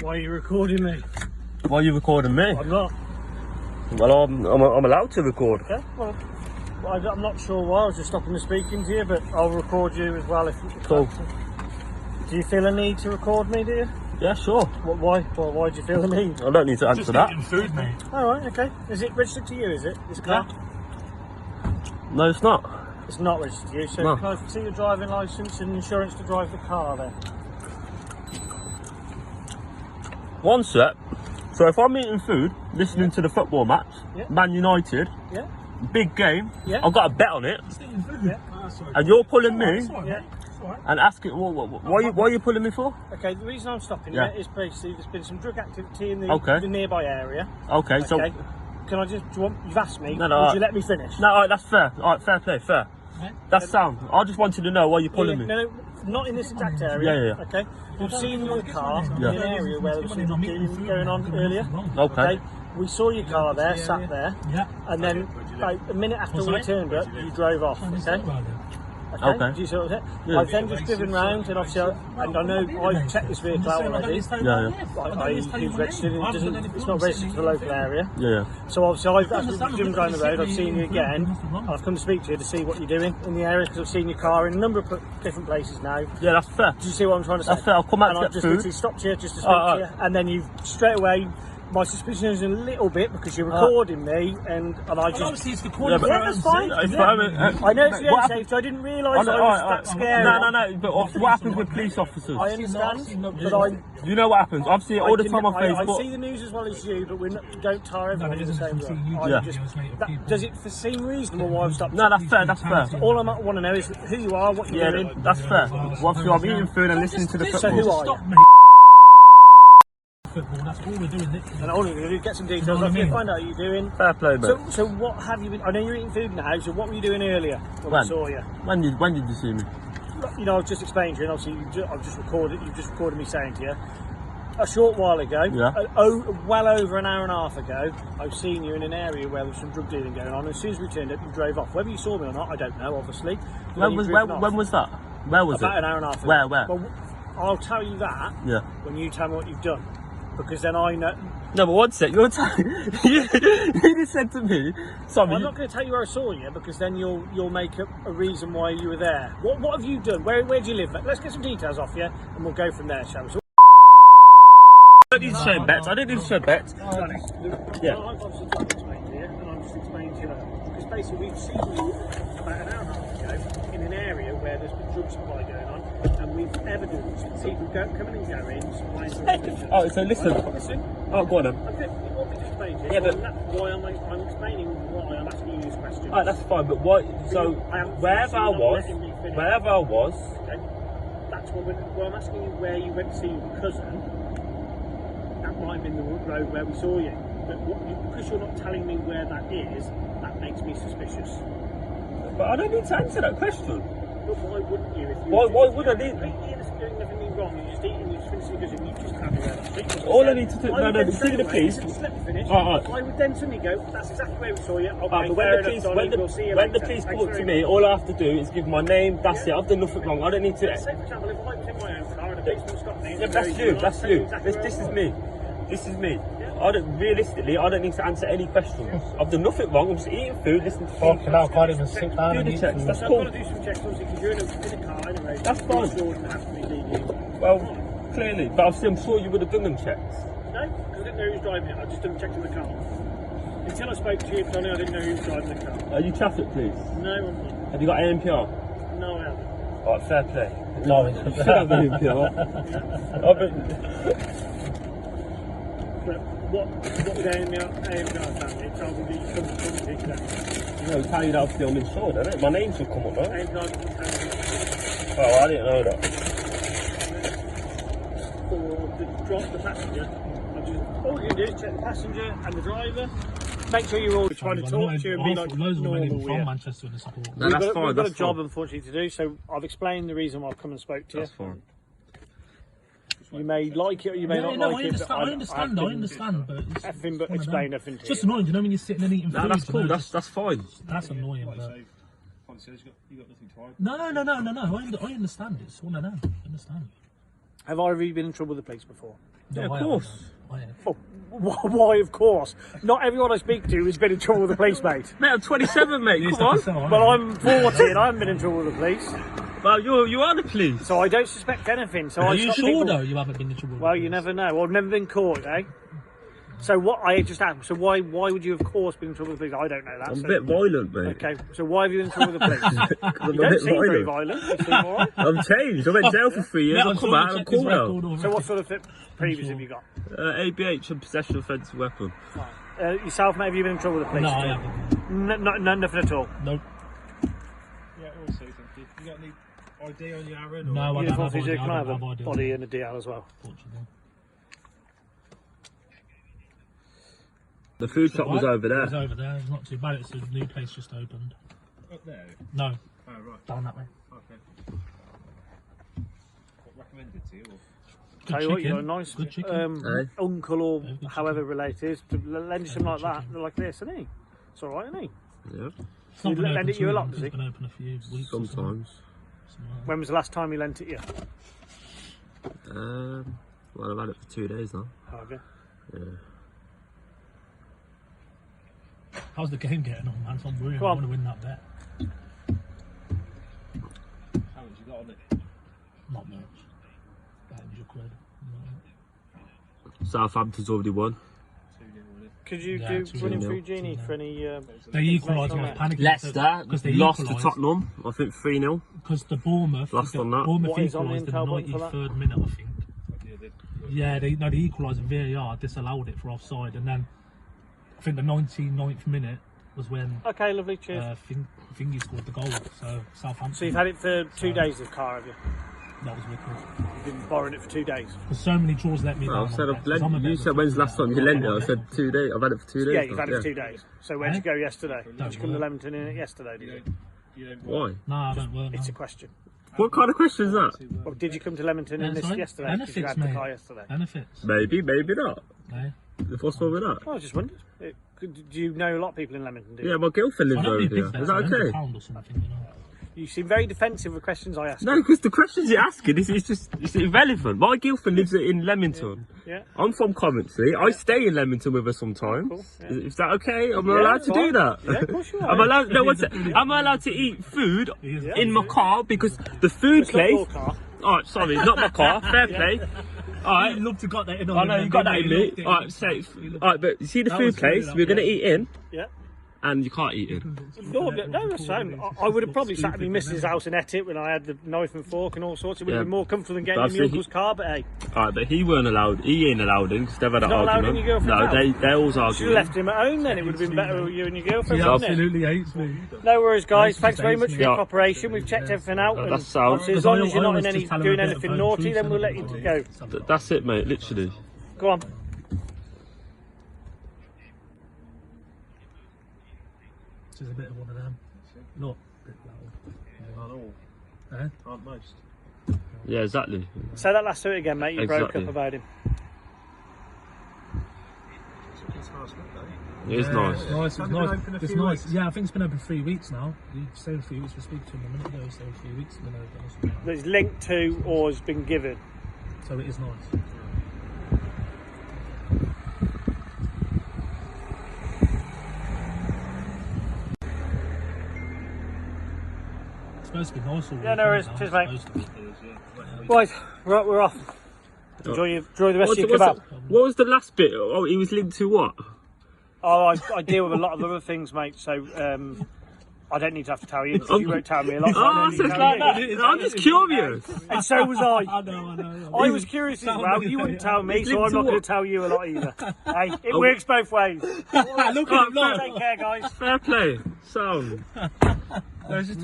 Why are you recording me? Why are you recording me? I'm not. Well, I'm allowed to record. Okay, well, I'm not sure why. I was just stopping the speaking to you, but I'll record you as well if Cool. Do you feel a need to record me, do you? Yeah, sure. Why? Well, why do you feel a need? I don't need to answer that. Eating food, mate. Alright, okay. Is it registered to you, is it? This car? No, it's not. It's not registered to you, so No. can I see your driving licence and insurance to drive the car then? One sec. So if I'm eating food, listening to the football match, Yeah. Man United, Yeah? big game, Yeah. I've got a bet on it, Eating food. Yeah. and you're pulling me Yeah. and asking, why are you pulling me for? Okay, the reason I'm stopping Yeah. you is basically there's been some drug activity in Okay. the nearby area. Okay, so... Okay. Can I just, you've asked me, No, would alright. you let me finish? No, alright, that's fair. Alright, fair play, fair. That's sound. I just wanted to know why you're pulling me. No, not in this exact area. Yeah. Okay. We've seen your car Yeah. in an area where there was some dealing going on earlier. Okay. We saw your car there, sat there, Yeah. and then about a minute after we turned up, you drove off. Okay. Okay. Do you see what I'm saying? Yeah. I've then just driven round, and obviously, and I know I've checked this vehicle out already. Yeah. He's registered, and it's not registered to the local area. Yeah. So obviously, as we've driven down the road, I've seen you again. I've come to speak to you to see what you're doing in the area because I've seen your car in a number of different places now. Yeah, that's fair. Do you see what I'm trying to say? That's fair. I'll come out and to I've get just food. literally stopped you just to speak to you, and then you've straight away. My suspicion is a little bit because you're recording me, and I just. Obviously, it's recording. Yeah, Yeah, that's fine. It's Yeah. fine. I know it's the What unsafe, so I didn't realise I was Alright, that scary. No, but what happens with police officers? I understand, but I. You know what happens? I've seen it all the time on I Facebook. see the news as well as you, but we don't tar everyone in the same way. Yeah. Does it seem reasonable why I've stopped? No, that's fair, that's fair. All I want to know is who you are, what you're Yeah, doing. that's fair. Well, obviously, I'm eating food and listening to the So who football. are you? Stop, mate. Football, that's all we're doing. And all you're going to do is get some details what I off you, mean? find out how you're doing. Fair play, mate. So what have you been? I know you're eating food now. So what were you doing earlier when I saw you? When did you see me? You know, I've just explained to you, and obviously I've just recorded. You've just recorded me saying to you a short while ago. Yeah. Well over an hour and a half ago, I've seen you in an area where there's some drug dealing going on. As soon as we turned up, you drove off. Whether you saw me or not, I don't know. Obviously. When was that? Where was About it? an hour and a half ago. Where? Well, I'll tell you that Yeah. when you tell me what you've done, because then I know. No, but one sec. You're telling. You just said to me. Sorry. I'm not going to tell you where I saw you because then you'll make up a reason why you were there. What have you done? Where do you live? Let's get some details off you, and we'll go from there, shall we? So, I don't need to show bets. I don't need to show bets. to be honest, Yeah. I've obviously tried to explain to you, and I'm just explaining to you that because basically we've seen you about an hour and a half ago in an area where there's been drug supply going on, and we've evidence people coming and going, supplying drugs. Oh, so listen. Listen. Oh, go on then. Okay, what we just explained to you. Yeah, but- that's why I'm explaining why I'm asking you these questions. Alright, that's fine. But what? So wherever I was, Okay. That's what I'm asking you where you went to see your cousin. That might have been the road where we saw you. But because you're not telling me where that is, that makes me suspicious. But I don't need to answer that question. But why wouldn't you? If you Why would I need? You're just doing nothing wrong. You're just eating. You're just finishing because you just can't be there. All I need to do. No, see the police. Just let me finish. Alright. I would then suddenly go. That's exactly where we saw you. Okay, But fair enough, Donnie, we'll see you when the later. police Thanks talk to very me, much. all I have to do is give my name. That's it. I've done nothing wrong. I don't need to. Say for example, if I was in my own car and a policeman stopped me, Yeah, that's you. That's you. This is me. This is me. Realistically, I don't need to answer any questions. I've done nothing wrong. I'm just eating food, listening to food. Fucking hell, can't even sit down Do and the eat checks. food. That's I've cool. got to do some checks obviously because you're in a car anyway. That's fine. Jordan has to be legally. Well, clearly, but obviously, I'm sure you would have done them checks. No, because I didn't know who was driving it. I just done checks in the car. Until I spoke to you, Donnie, I didn't know who was driving the car. Are you traffic police? No, I'm not. Have you got ANPR? No, I haven't. Alright, fair play. No, You should have ANPR. But what would AMR family? It told me that you couldn't come to today. You know, tell you that obviously I'm insured, isn't it? My name should come up, right? AMR didn't tell me Oh, I didn't know that. for the passenger. All you can do is check the passenger and the driver. Make sure you're all trying to talk to you and be like loads of normal. women Yeah. from Manchester in the support. No, We've that's got, fine. we've got That's a job, fine. unfortunately, to do. So I've explained the reason why I've come and spoke to you. That's fine. You may like it or you may not No, like I it. understand, I understand, but it's Everything but one of explain them. everything to It's just you. annoying, you know, when you're sitting and eating food. No, that's you cool. know, That's fine. that's annoying. But... You got nothing to hide. No, I understand. It's one of them. I understand. Have either of you been in trouble with the police before? Yeah, No, of course. I have. Oh, why, of course. Not everyone I speak to has been in trouble with the police, mate. Mate, I'm 27, mate. Yes, Come on. that's all right. Well, I'm 40 and I haven't been in trouble with the police. Well, you are the police. So I don't suspect anything. So Are I you stop sure people- though you haven't been in trouble? with Well, the you police? never know. Well, I've never been caught, eh? So what I just asked, so why would you of course be in trouble with the police? I don't know that. I'm so- a bit violent, mate. Okay, so why have you been in trouble with the police? I'm You a don't bit seem very violent. violent. You seem alright. I'm changed. I went to jail for 3 years. Mate, I've I'm come sure out. you I'm checked his cool now. record already. So what sort of previous have you got? ABH and possession of offensive weapon. Yourself, mate, have you been in trouble with the police? No, I haven't. No, nothing at all. Nope. Yeah, also, thank you. You got any ID on your Aaron? Or? No, I don't Uniform have ID. physio, can I have a don't ID. body and a DL as well? Unfortunately. The food shop was Right? over there. It's over there. It's not too bad. It's a new place just opened. Up there? No, Oh, right. down that way. Okay. What recommended to you? Or? Good Tell you chicken. what, you got a nice Good chicken. Eh? uncle or Yeah, good however related to lend you something like good that, chicken. like this, isn't he? It's alright, isn't he? Yeah. It's not you been lend open it you a too lot, long. does It's he? been open a few weeks. or something. Sometimes. Something like that. When was the last time he lent it you? Well, I've had it for 2 days now. Okay. Yeah. How's the game getting on, man? I'm really Come on. want to win that bet. How much you got on it? Not much. 100 quid. Southampton's already won. 2-0 on it. Could you Yeah, do two running nil. through Genie 2-0. for any? They equalised. I was panicking. Leicester they lost to equalised. Tottenham. I think 3-0. Because the Bournemouth Lost on that. Bournemouth What is on the equalised in the intel button for that? 93rd minute, I think. Yeah, they, Yeah, they equalised in VAR, disallowed it for offside, and then I think the 99th minute was when Okay, lovely. Cheers. Thingy scored the goal. So Southampton. So you've had it for 2 days, this car, have you? That was wicked. You've been borrowing it for 2 days. Because so many draws let me down. I on said bets, I've 'cause I'm a lent. bit You of a said when's the last time you lent it? I footballer. said 2 days. I've had it for 2 days. Yeah, now. you've had it for 2 days. So where'd Eh? you go yesterday? Did Don't you come to work. Leamington in it yesterday? Did you? you don't Why? No, I don't work. It's No. a question. What kind of question is that? Or did you come to Leamington in this sorry? yesterday? 'Cause you Benefits, had the mate. car yesterday. Benefits. Maybe, maybe not. Eh? What's wrong with that? Oh, I just wondered. Do you know a lot of people in Leamington? Do you? Yeah, my girlfriend I lives don't over need here. big bets. Is that okay? £100 or something, you know. You seem very defensive with questions I ask. No, because the questions you're asking is it's irrelevant. My girlfriend lives in Leamington. Yeah. I'm from Coventry. I stay in Leamington with her sometimes. Cool, yeah. Is that okay? Am I Yeah, allowed to fine. do that? Yeah, of course you are. Am I allowed? No, am I allowed to eat food Yeah. in my car because the food It's not your place? car. Oh, sorry, not my car. Fair play. All I right. love to got that in. I know you got that in me. All right, all right, but you see the That food was funny, place that, we're gonna yeah. eat in, Yeah. and you can't eat in. No, that's fine. I would have probably sat at my missus' house and ate it when I had the knife and fork and all sorts. It would have Yeah. been more comfortable than getting But in my I've seen uncle's car, but hey, All right, but he weren't allowed. He ain't allowed in because they've had an not allowed in argument. your girlfriend's No, house? they always should have arguing. left him at home then. It would have been better with you and your girlfriend, He wouldn't it? absolutely hates me. No worries, guys. He Thanks very much for your Yeah. cooperation. We've checked everything out. And That's sound. obviously, as Because long I as you're not always in any, just tell him doing a bit anything of naughty, truth then we'll and let you everything. go. That's it, mate. Literally. Go on. This is a bit of one of them. Look, a bit loud. Aren't all. Eh? Aren't most. Yeah, exactly. Say that last bit again, mate. You broke Exactly. up about him. It smells good though. It is Yeah, nice. It's nice. It's Has it been nice. open a It's few nice. weeks? Yeah, I think it's been open 3 weeks now. You said 3 weeks. We speak to him a minute ago. He said 3 weeks. It's been open. or something. That it's linked to or has been given. So it is nice. It's supposed to be nice all Yeah, no worries. Cheers, mate. Supposed to be. Right, we're off. Enjoy the rest of your kebab. What was the last bit? Oh, he was linked to what? Oh, I deal with a lot of other things, mate. So I don't need to have to tell you because you won't tell me a lot. So I Oh, don't need so to it's tell like you. that. I'm just curious. And so was I. I know. I was curious as well. You wouldn't tell me, so I'm not going to tell you a lot either. Hey, it works both ways. Look at him, Oh, look. Take care, guys. Fair play. Sound. No, it's just